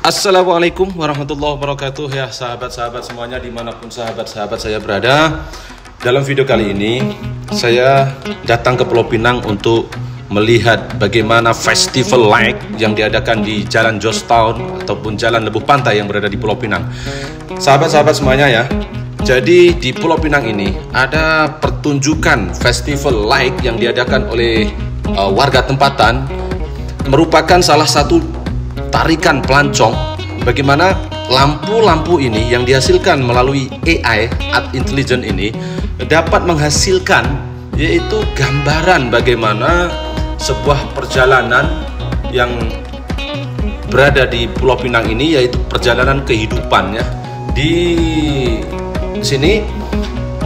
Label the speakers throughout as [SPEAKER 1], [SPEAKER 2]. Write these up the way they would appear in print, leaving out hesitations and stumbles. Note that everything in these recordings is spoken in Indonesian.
[SPEAKER 1] Assalamualaikum warahmatullahi wabarakatuh. Ya sahabat-sahabat semuanya dimanapun sahabat-sahabat saya berada. Dalam video kali ini saya datang ke Pulau Pinang untuk melihat bagaimana festival light yang diadakan di Jalan Jostown ataupun Jalan Lebuh Pantai yang berada di Pulau Pinang. Sahabat-sahabat semuanya ya, jadi di Pulau Pinang ini ada pertunjukan festival light yang diadakan oleh warga tempatan, merupakan salah satu tarikan pelancong bagaimana lampu-lampu ini yang dihasilkan melalui AI Art Intelligence ini dapat menghasilkan yaitu gambaran bagaimana sebuah perjalanan yang berada di Pulau Pinang ini, yaitu perjalanan kehidupan ya. Di sini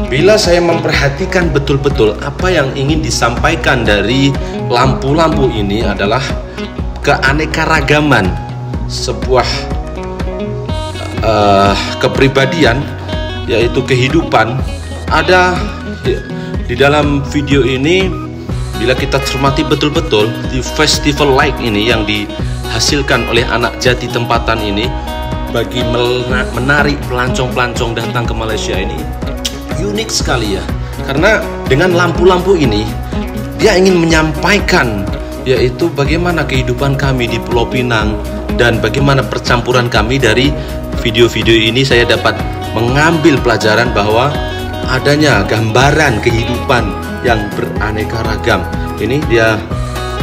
[SPEAKER 1] bila saya memperhatikan betul-betul apa yang ingin disampaikan dari lampu-lampu ini adalah keanekaragaman sebuah kepribadian, yaitu kehidupan. Ada di dalam video ini, bila kita cermati betul-betul di festival light ini yang dihasilkan oleh anak jati tempatan ini, bagi menarik pelancong-pelancong datang ke Malaysia ini unik sekali ya, karena dengan lampu-lampu ini dia ingin menyampaikan yaitu bagaimana kehidupan kami di Pulau Pinang dan bagaimana percampuran kami. Dari video-video ini saya dapat mengambil pelajaran bahwa adanya gambaran kehidupan yang beraneka ragam. Ini dia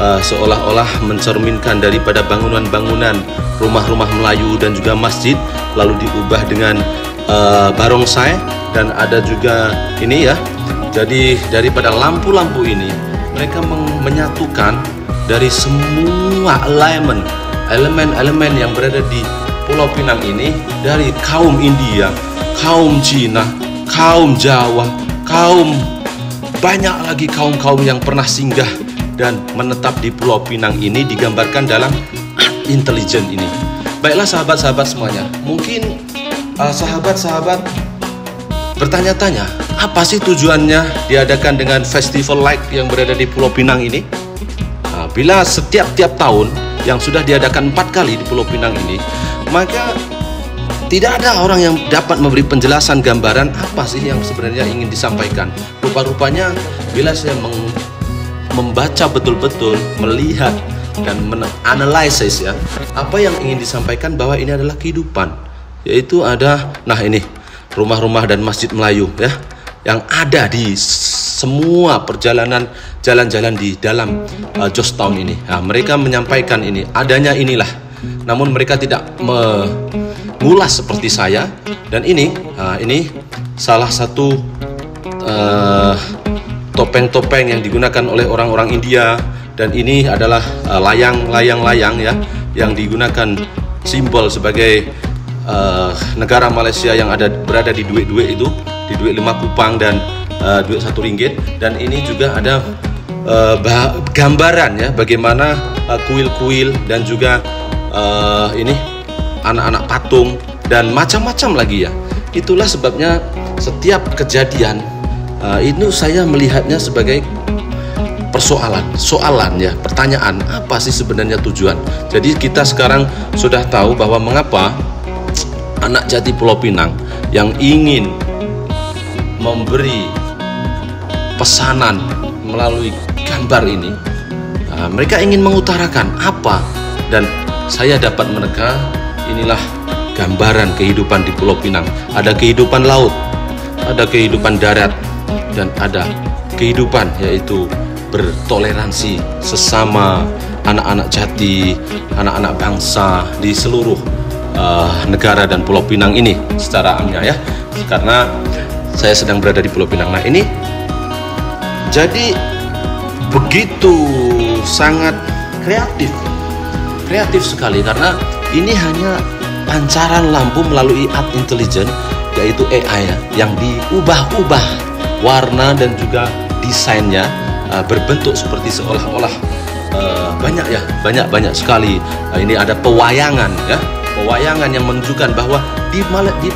[SPEAKER 1] seolah-olah mencerminkan daripada bangunan-bangunan rumah-rumah Melayu dan juga masjid, lalu diubah dengan barongsai, dan ada juga ini ya. Jadi daripada lampu-lampu ini mereka menyatukan dari semua elemen-elemen yang berada di Pulau Pinang ini, dari kaum India, kaum Cina, kaum Jawa, banyak lagi kaum-kaum yang pernah singgah dan menetap di Pulau Pinang ini digambarkan dalam intelijen ini. Baiklah sahabat-sahabat semuanya, mungkin sahabat-sahabat bertanya-tanya, apa sih tujuannya diadakan dengan festival light yang berada di Pulau Pinang ini? Bila setiap tahun yang sudah diadakan 4 kali di Pulau Pinang ini, maka tidak ada orang yang dapat memberi penjelasan gambaran apa sih yang sebenarnya ingin disampaikan. Rupa-rupanya bila saya membaca betul-betul, melihat dan menganalisis ya, apa yang ingin disampaikan bahwa ini adalah kehidupan, yaitu ada, nah ini rumah-rumah dan masjid Melayu ya, yang ada di semua perjalanan jalan-jalan di dalam Jostown ini. Nah, mereka menyampaikan ini, adanya inilah. Namun mereka tidak mengulas seperti saya. Dan ini salah satu topeng-topeng yang digunakan oleh orang-orang India. Dan ini adalah layang-layang ya, yang digunakan simbol sebagai negara Malaysia yang berada di duit-duit itu, di duit 5 kupang dan duit 1 ringgit. Dan ini juga ada gambaran ya, bagaimana kuil-kuil dan juga ini anak-anak patung dan macam-macam lagi ya. Itulah sebabnya setiap kejadian itu saya melihatnya sebagai soalan ya, pertanyaan, apa sih sebenarnya tujuan. Jadi kita sekarang sudah tahu bahwa mengapa anak jati Pulau Pinang yang ingin memberi pesanan melalui gambar ini, mereka ingin mengutarakan apa, dan saya dapat meneka inilah gambaran kehidupan di Pulau Pinang. Ada kehidupan laut, ada kehidupan darat, dan ada kehidupan yaitu bertoleransi sesama anak-anak jati, anak-anak bangsa di seluruh negara dan Pulau Pinang ini secara amnya ya, karena saya sedang berada di Pulau Pinang. Nah ini jadi begitu sangat kreatif sekali, karena ini hanya pancaran lampu melalui art intelligence, yaitu AI ya, yang diubah-ubah warna dan juga desainnya berbentuk seperti seolah-olah banyak sekali. Ini ada pewayangan ya, pewayangan yang menunjukkan bahwa di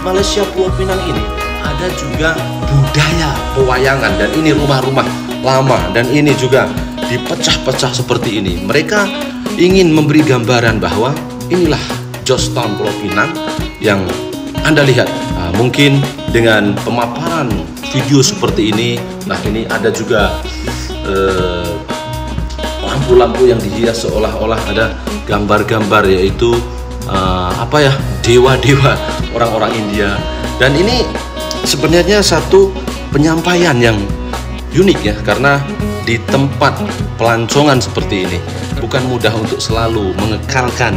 [SPEAKER 1] Malaysia Pulau Pinang ini ada juga budaya pewayangan, dan ini rumah-rumah lama dan ini juga dipecah-pecah seperti ini. Mereka ingin memberi gambaran bahwa inilah Georgetown Pulau Pinang yang Anda lihat. Nah, mungkin dengan pemaparan video seperti ini, nah ini ada juga lampu-lampu yang dihias seolah-olah ada gambar-gambar, yaitu dewa-dewa orang-orang India. Dan ini sebenarnya satu penyampaian yang unik ya, karena di tempat pelancongan seperti ini bukan mudah untuk selalu mengekalkan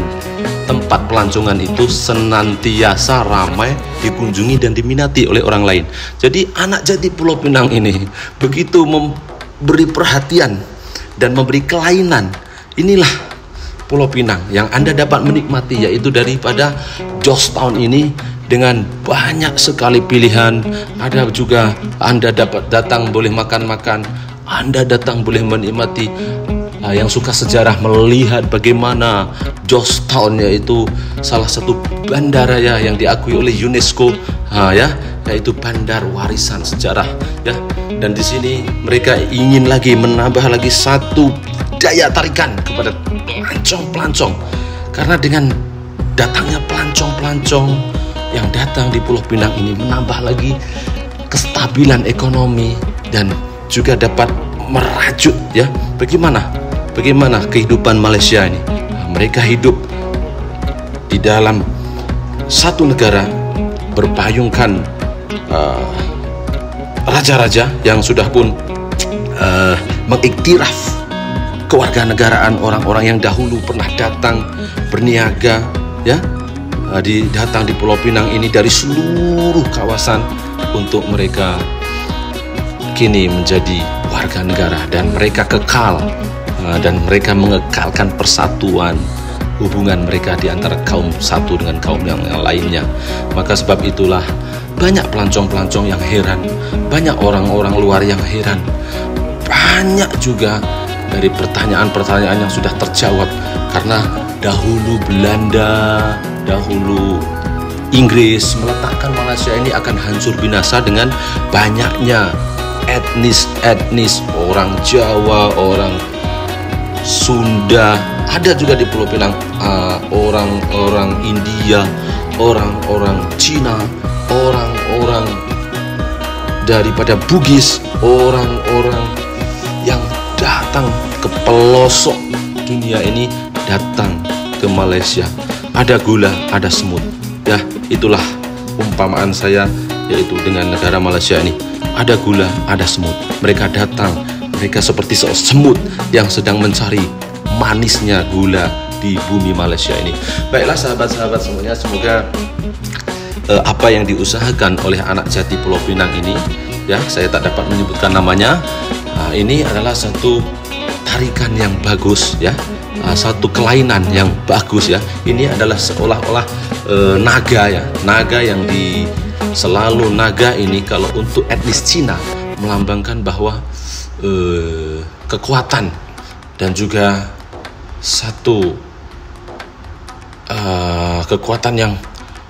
[SPEAKER 1] tempat pelancongan itu senantiasa ramai, dikunjungi dan diminati oleh orang lain. Jadi anak jati Pulau Pinang ini begitu memberi perhatian dan memberi kelainan. Inilah Pulau Pinang yang Anda dapat menikmati, yaitu daripada Georgetown ini dengan banyak sekali pilihan. Ada juga Anda dapat datang boleh makan-makan, Anda datang boleh menikmati. Yang suka sejarah melihat bagaimana Georgetown, yaitu salah satu bandara ya yang diakui oleh UNESCO, yaitu bandar warisan sejarah ya. Dan di sini mereka ingin lagi menambah lagi satu daya tarikan kepada pelancong-pelancong, karena dengan datangnya pelancong-pelancong yang datang di Pulau Pinang ini menambah lagi kestabilan ekonomi dan juga dapat merajut ya bagaimana kehidupan Malaysia ini. Mereka hidup di dalam satu negara berpayungkan raja-raja yang sudah pun mengiktiraf kewarganegaraan orang-orang yang dahulu pernah datang berniaga ya, datang di Pulau Pinang ini dari seluruh kawasan untuk mereka kini menjadi warga negara, dan mereka kekal dan mereka mengekalkan persatuan hubungan mereka di antara kaum satu dengan kaum yang lainnya. Maka sebab itulah banyak pelancong-pelancong yang heran, banyak orang-orang luar yang heran, banyak juga dari pertanyaan-pertanyaan yang sudah terjawab, karena dahulu Belanda, dahulu Inggris meletakkan Malaysia ini akan hancur binasa dengan banyaknya etnis orang Jawa, orang Sunda, ada juga di Pulau Pinang orang-orang India, orang-orang Cina, orang-orang daripada Bugis, orang-orang yang datang ke pelosok dunia ini datang ke Malaysia. Ada gula, ada semut ya, itulah umpamaan saya, yaitu dengan negara Malaysia ini ada gula, ada semut. Mereka datang, mereka seperti semut yang sedang mencari manisnya gula di bumi Malaysia ini. Baiklah sahabat-sahabat semuanya, semoga apa yang diusahakan oleh anak jati Pulau Pinang ini ya, saya tak dapat menyebutkan namanya, ini adalah satu tarikan yang bagus ya, satu kelainan yang bagus ya. Ini adalah seolah-olah naga ya, naga yang selalu naga ini kalau untuk etnis Cina melambangkan bahwa kekuatan dan juga satu kekuatan yang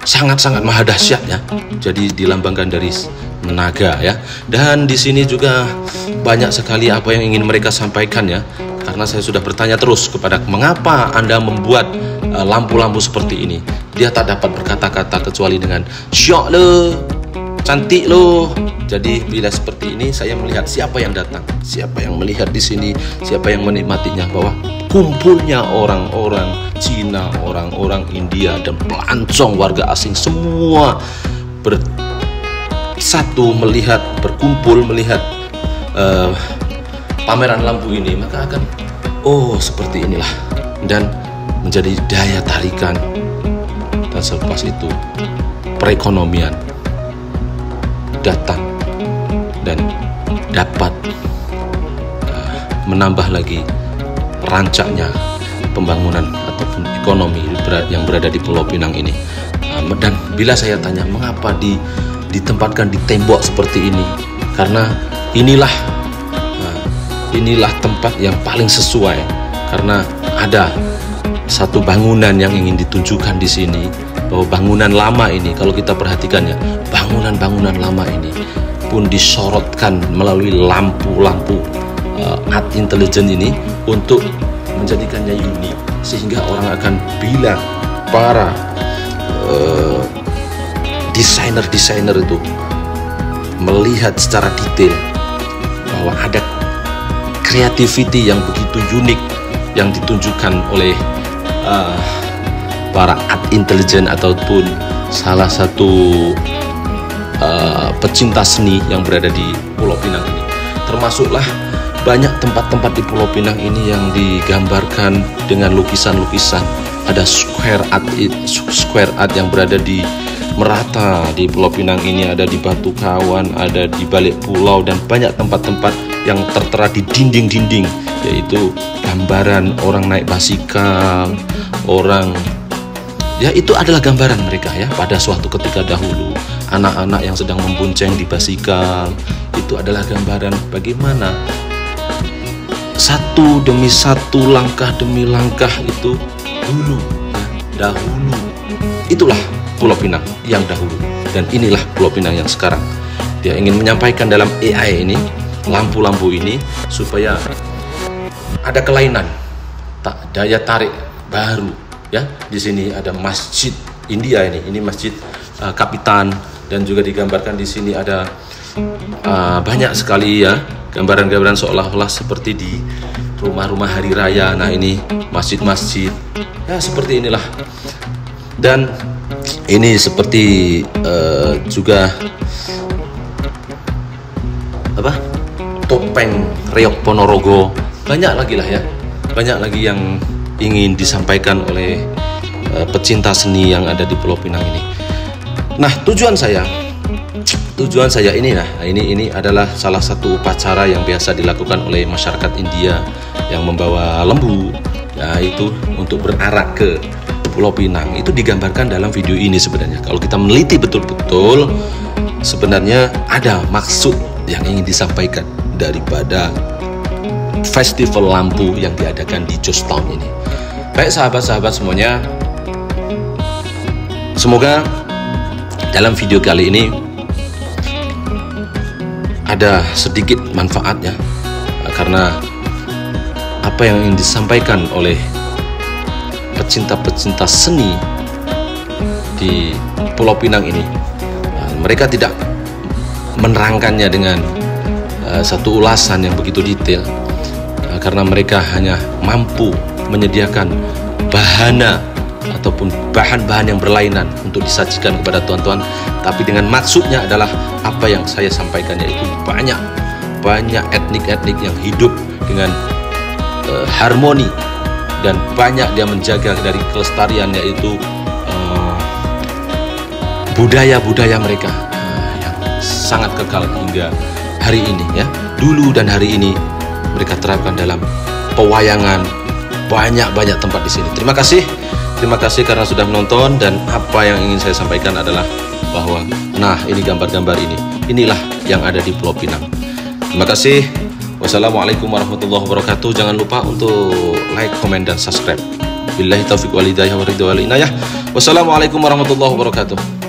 [SPEAKER 1] sangat-sangat maha dahsyat ya. Jadi dilambangkan dari naga ya. Dan di sini juga banyak sekali apa yang ingin mereka sampaikan ya. Karena saya sudah bertanya terus kepada mengapa Anda membuat lampu-lampu seperti ini. Dia tak dapat berkata-kata kecuali dengan syok lo, cantik lo. Jadi bila seperti ini saya melihat siapa yang datang, siapa yang melihat di sini, siapa yang menikmatinya, bahwa kumpulnya orang-orang Cina, orang-orang India dan pelancong warga asing semua bersatu melihat, berkumpul melihat pameran lampu ini, maka akan seperti inilah, dan menjadi daya tarikan, dan selepas itu perekonomian datang dan dapat menambah lagi rancaknya pembangunan ataupun ekonomi yang berada di Pulau Pinang ini. Dan bila saya tanya mengapa ditempatkan di tembok seperti ini, karena inilah tempat yang paling sesuai, karena ada satu bangunan yang ingin ditunjukkan di sini, bahwa bangunan lama ini kalau kita perhatikan ya, bangunan-bangunan lama ini pun disorotkan melalui lampu-lampu art intelligent ini untuk menjadikannya unik, sehingga orang akan bila para desainer itu melihat secara detail bahwa ada creativity yang begitu unik yang ditunjukkan oleh para art intelligence ataupun salah satu pecinta seni yang berada di Pulau Pinang ini. Termasuklah banyak tempat-tempat di Pulau Pinang ini yang digambarkan dengan lukisan-lukisan. Ada square art yang berada di merata di Pulau Pinang ini, ada di Batu Kawan, ada di balik pulau, dan banyak tempat-tempat yang tertera di dinding-dinding, yaitu gambaran orang naik basikal, orang, ya itu adalah gambaran mereka ya pada suatu ketika dahulu. Anak-anak yang sedang membonceng di basikal, itu adalah gambaran bagaimana satu demi satu, langkah demi langkah itu dulu ya, dahulu. Itulah Pulau Pinang yang dahulu, dan inilah Pulau Pinang yang sekarang. Dia ingin menyampaikan dalam AI ini, lampu-lampu ini, supaya ada kelainan, daya tarik baru ya. Di sini ada masjid India ini masjid Kapitan, dan juga digambarkan di sini ada banyak sekali ya gambaran-gambaran seolah-olah seperti di rumah-rumah hari raya. Nah, ini masjid-masjid ya seperti inilah. Dan ini seperti juga topeng Reok Ponorogo. Banyak lagi lah ya, banyak lagi yang ingin disampaikan oleh pecinta seni yang ada di Pulau Pinang ini. Nah, tujuan saya ini adalah salah satu upacara yang biasa dilakukan oleh masyarakat India yang membawa lembu, yaitu untuk berarak ke Pulau Pinang. Itu digambarkan dalam video ini sebenarnya. Kalau kita meneliti betul-betul, sebenarnya ada maksud yang ingin disampaikan daripada festival lampu yang diadakan di Jostown ini. Baik sahabat-sahabat semuanya, semoga dalam video kali ini ada sedikit manfaatnya, karena apa yang ingin disampaikan oleh pecinta-pecinta seni di Pulau Pinang ini, mereka tidak menerangkannya dengan satu ulasan yang begitu detail, karena mereka hanya mampu menyediakan bahana ataupun bahan-bahan yang berlainan untuk disajikan kepada tuan-tuan, tapi dengan maksudnya adalah apa yang saya sampaikan, yaitu banyak etnik-etnik yang hidup dengan harmoni, dan banyak dia menjaga dari kelestarian, yaitu budaya-budaya mereka yang sangat kekal hingga hari ini ya. Dulu dan hari ini mereka terapkan dalam pewayangan, banyak tempat di sini. Terima kasih karena sudah menonton, dan apa yang ingin saya sampaikan adalah bahwa ini gambar-gambar inilah yang ada di Pulau Pinang. Terima kasih. Wassalamualaikum warahmatullahi wabarakatuh. Jangan lupa untuk like, komen, dan subscribe. Billahi taufiq wal hidayah wa ridha wal inayah. Wassalamualaikum warahmatullahi wabarakatuh.